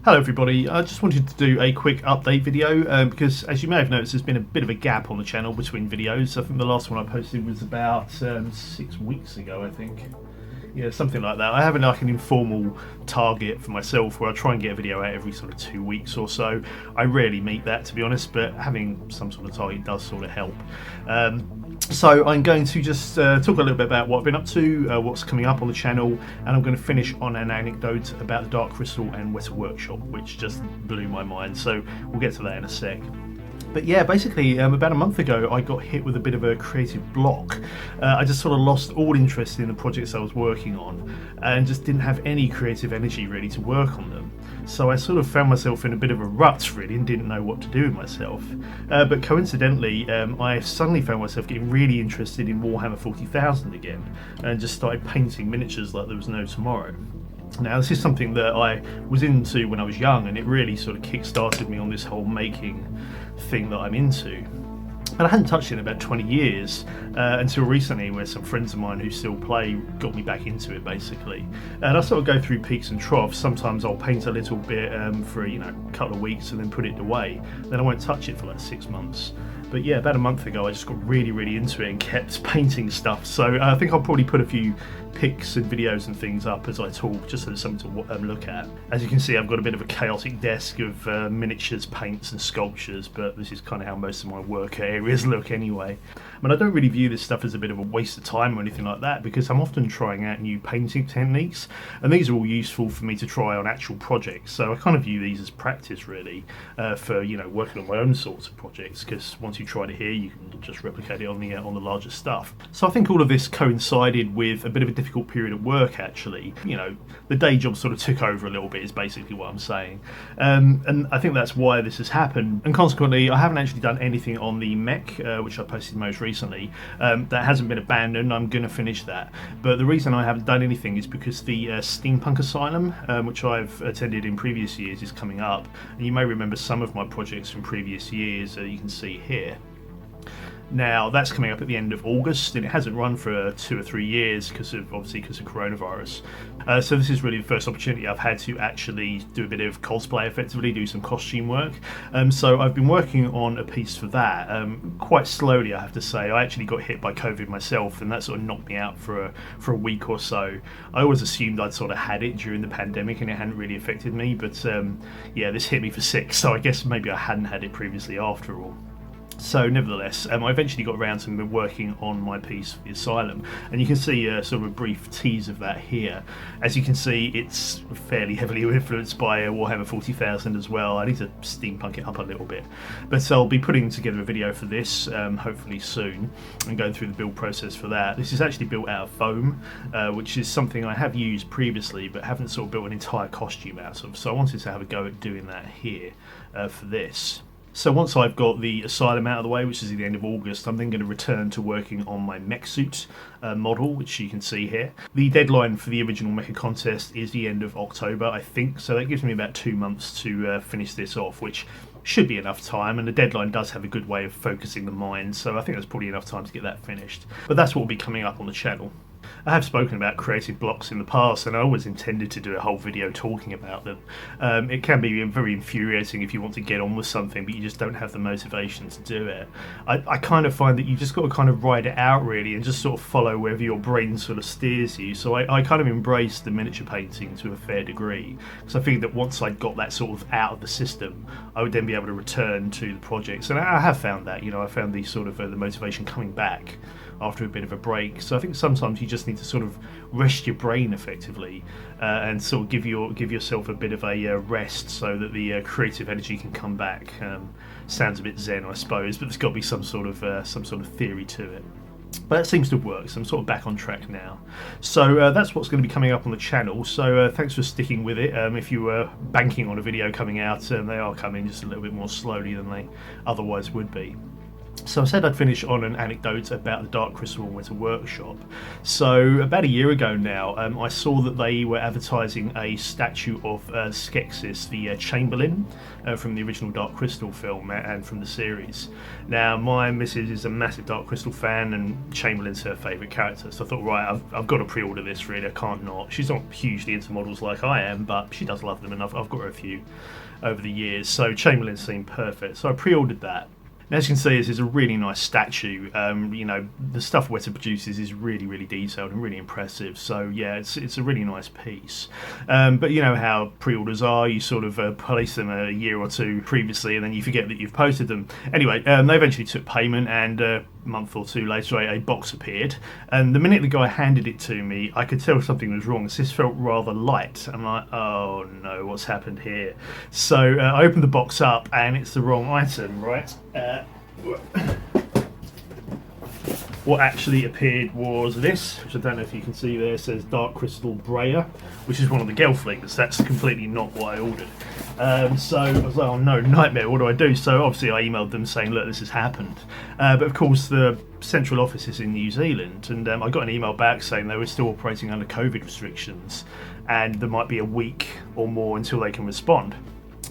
Hello everybody, I just wanted to do a quick update video because as you may have noticed there's been a bit of a gap on the channel between videos. I think the last one I posted was about 6 weeks ago, I think. Yeah, something like that. I have like an informal target for myself where I try and get a video out every sort of 2 weeks or so. I rarely meet that, to be honest, but having some sort of target does sort of help. So I'm going to just talk a little bit about what I've been up to, what's coming up on the channel, and I'm going to finish on an anecdote about the Dark Crystal and Weta Workshop, which just blew my mind. So we'll get to that in a sec. But yeah, basically about a month ago I got hit with a bit of a creative block. I just sort of lost all interest in the projects I was working on and just didn't have any creative energy really to work on them. So I sort of found myself in a bit of a rut really and didn't know what to do with myself. But coincidentally I suddenly found myself getting really interested in Warhammer 40,000 again and just started painting miniatures like there was no tomorrow. Now this is something that I was into when I was young, and it really sort of kick-started me on this whole making thing that I'm into. But I hadn't touched it in about 20 years until recently, where some friends of mine who still play got me back into it basically. And I sort of go through peaks and troughs. Sometimes I'll paint a little bit for a couple of weeks and then put it away. Then I won't touch it for like 6 months. But yeah, about a month ago I just got really into it and kept painting stuff. So I think I'll probably put a few pics and videos and things up as I talk, just so there's something to look at. As you can see, I've got a bit of a chaotic desk of miniatures, paints and sculptures, but this is kind of how most of my work areas look anyway. I mean, I don't really view this stuff as a bit of a waste of time or anything like that, because I'm often trying out new painting techniques, and these are all useful for me to try on actual projects. So I kind of view these as practice really for working on my own sorts of projects, because once you try it here you can just replicate it on the larger stuff. So I think all of this coincided with a bit of a difficult period at work actually. The day job sort of took over a little bit is basically what I'm saying, and I think that's why this has happened. And consequently I haven't actually done anything on the mech which I posted most recently. That hasn't been abandoned. I'm going to finish that, but the reason I haven't done anything is because the Steampunk Asylum, which I've attended in previous years, is coming up, and you may remember some of my projects from previous years. You can see here. Now that's coming up at the end of August, and it hasn't run for 2 or 3 years because of coronavirus. So this is really the first opportunity I've had to actually do a bit of cosplay, effectively do some costume work. So I've been working on a piece for that quite slowly, I have to say. I actually got hit by COVID myself, and that sort of knocked me out for a week or so. I always assumed I'd sort of had it during the pandemic and it hadn't really affected me, but yeah, this hit me for 6, so I guess maybe I hadn't had it previously after all. So nevertheless, I eventually got around to working on my piece for the Asylum, and you can see sort of a brief tease of that here. As you can see, it's fairly heavily influenced by Warhammer 40,000 as well. I need to steampunk it up a little bit, but I'll be putting together a video for this hopefully soon and going through the build process for that. This is actually built out of foam, which is something I have used previously but haven't sort of built an entire costume out of, so I wanted to have a go at doing that here for this. So once I've got the Asylum out of the way, which is at the end of August, I'm then going to return to working on my mech suit model, which you can see here. The deadline for the original mecha contest is the end of October, I think, so that gives me about 2 months to finish this off, which should be enough time, and the deadline does have a good way of focusing the mind, so I think that's probably enough time to get that finished. But that's what will be coming up on the channel. I have spoken about creative blocks in the past, and I always intended to do a whole video talking about them. It can be very infuriating if you want to get on with something but you just don't have the motivation to do it. I kind of find that you just got to kind of ride it out really and just sort of follow wherever your brain sort of steers you. So I kind of embraced the miniature painting to a fair degree, because I figured that once I'd got that sort of out of the system I would then be able to return to the projects, and I have found that. I found the sort of the motivation coming back after a bit of a break. So I think sometimes you just need to sort of rest your brain effectively and sort of give yourself a bit of a rest so that the creative energy can come back. Sounds a bit zen, I suppose, but there's got to be some sort of theory to it. But that seems to work, so I'm sort of back on track now. So that's what's going to be coming up on the channel, so thanks for sticking with it. If you were banking on a video coming out, they are coming just a little bit more slowly than they otherwise would be. So I said I'd finish on an anecdote about the Dark Crystal and Weta Workshop. So about a year ago now, I saw that they were advertising a statue of Skeksis, the Chamberlain, from the original Dark Crystal film and from the series. Now, my missus is a massive Dark Crystal fan, and Chamberlain's her favourite character. So I thought, right, I've got to pre-order this. Really, I can't not. She's not hugely into models like I am, but she does love them, and I've got her a few over the years. So Chamberlain seemed perfect. So I pre-ordered that. As you can see, this is a really nice statue. You know, the stuff Weta produces is really, really detailed and really impressive. So yeah, it's a really nice piece. But you know how pre-orders are. You sort of place them a year or two previously, and then you forget that you've posted them. Anyway, they eventually took payment, and a month or two later, a box appeared. And the minute the guy handed it to me, I could tell something was wrong. This felt rather light. I'm like, oh no, what's happened here? So I opened the box up, and it's the wrong item, right? What actually appeared was this, which I don't know if you can see there. It says Dark Crystal Breyer, which is one of the Gelflings. That's completely not what I ordered. So I was like, oh no, nightmare, what do I do? So obviously I emailed them saying, look, this has happened. But of course the central office is in New Zealand, and I got an email back saying they were still operating under COVID restrictions, and there might be a week or more until they can respond.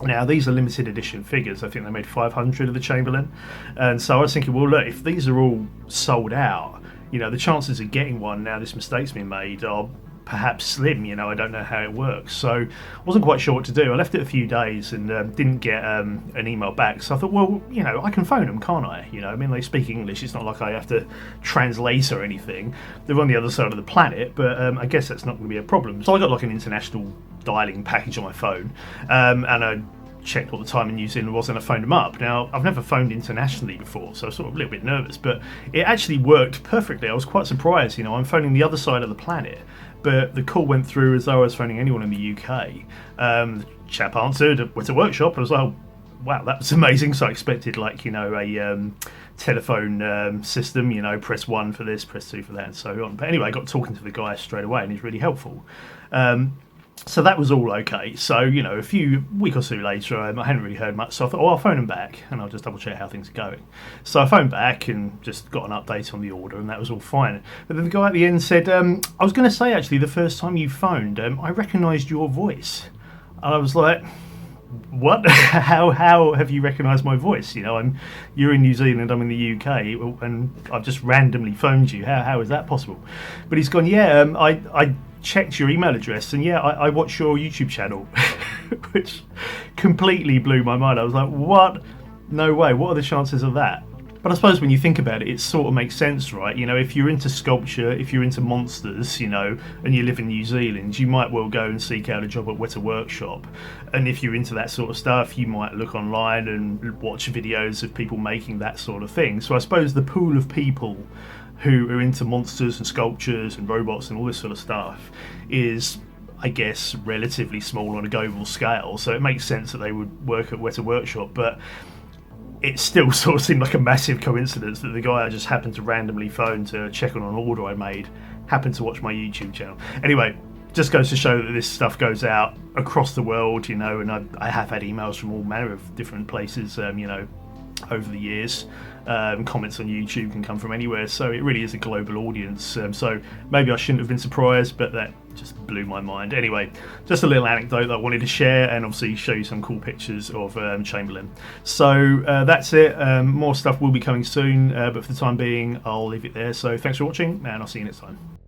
Now, these are limited edition figures. I think they made 500 of the Chamberlain. And so I was thinking, well, look, if these are all sold out, you know, the chances of getting one now this mistake's been made are perhaps slim. You know, I don't know how it works. So I wasn't quite sure what to do. I left it a few days and didn't get an email back. So I thought, well, you know, I can phone them, can't I? You know, I mean, they speak English. It's not like I have to translate or anything. They're on the other side of the planet, but I guess that's not going to be a problem. So I got like an international dialing package on my phone, and I checked what the time in New Zealand was, and I phoned them up. Now, I've never phoned internationally before, so I was sort of a little bit nervous, but it actually worked perfectly. I was quite surprised. You know, I'm phoning the other side of the planet, but the call went through as though I was phoning anyone in the UK. The chap answered, Weta Workshop, and I was like, oh, wow, that was amazing. So I expected, like, you know, a telephone system, you know, press 1 for this, press 2 for that, and so on. But anyway, I got talking to the guy straight away, and he's really helpful. So that was all okay. So, you know, a week or two later, I hadn't really heard much. So I thought, oh, I'll phone them back and I'll just double check how things are going. So I phoned back and just got an update on the order, and that was all fine. But then the guy at the end said, I was going to say, actually, the first time you phoned, I recognised your voice. And I was like, what? How have you recognised my voice? You know, you're in New Zealand, I'm in the UK, and I've just randomly phoned you. How is that possible? But he's gone, yeah, I checked your email address, and yeah, I watched your YouTube channel, which completely blew my mind. I was like, what? No way, what are the chances of that? But I suppose when you think about it, it sort of makes sense, right? You know, if you're into sculpture, if you're into monsters, you know, and you live in New Zealand, you might well go and seek out a job at Weta Workshop. And if you're into that sort of stuff, you might look online and watch videos of people making that sort of thing. So I suppose the pool of people who are into monsters and sculptures and robots and all this sort of stuff is, I guess, relatively small on a global scale. So it makes sense that they would work at Weta Workshop, but it still sort of seemed like a massive coincidence that the guy I just happened to randomly phone to check on an order I made happened to watch my YouTube channel. Anyway, just goes to show that this stuff goes out across the world, you know, and I have had emails from all manner of different places, you know, over the years. Comments on YouTube can come from anywhere, so it really is a global audience. So maybe I shouldn't have been surprised, but that just blew my mind. Anyway, just a little anecdote that I wanted to share, and obviously show you some cool pictures of Chamberlain. So that's it. More stuff will be coming soon, but for the time being, I'll leave it there. So thanks for watching, and I'll see you next time.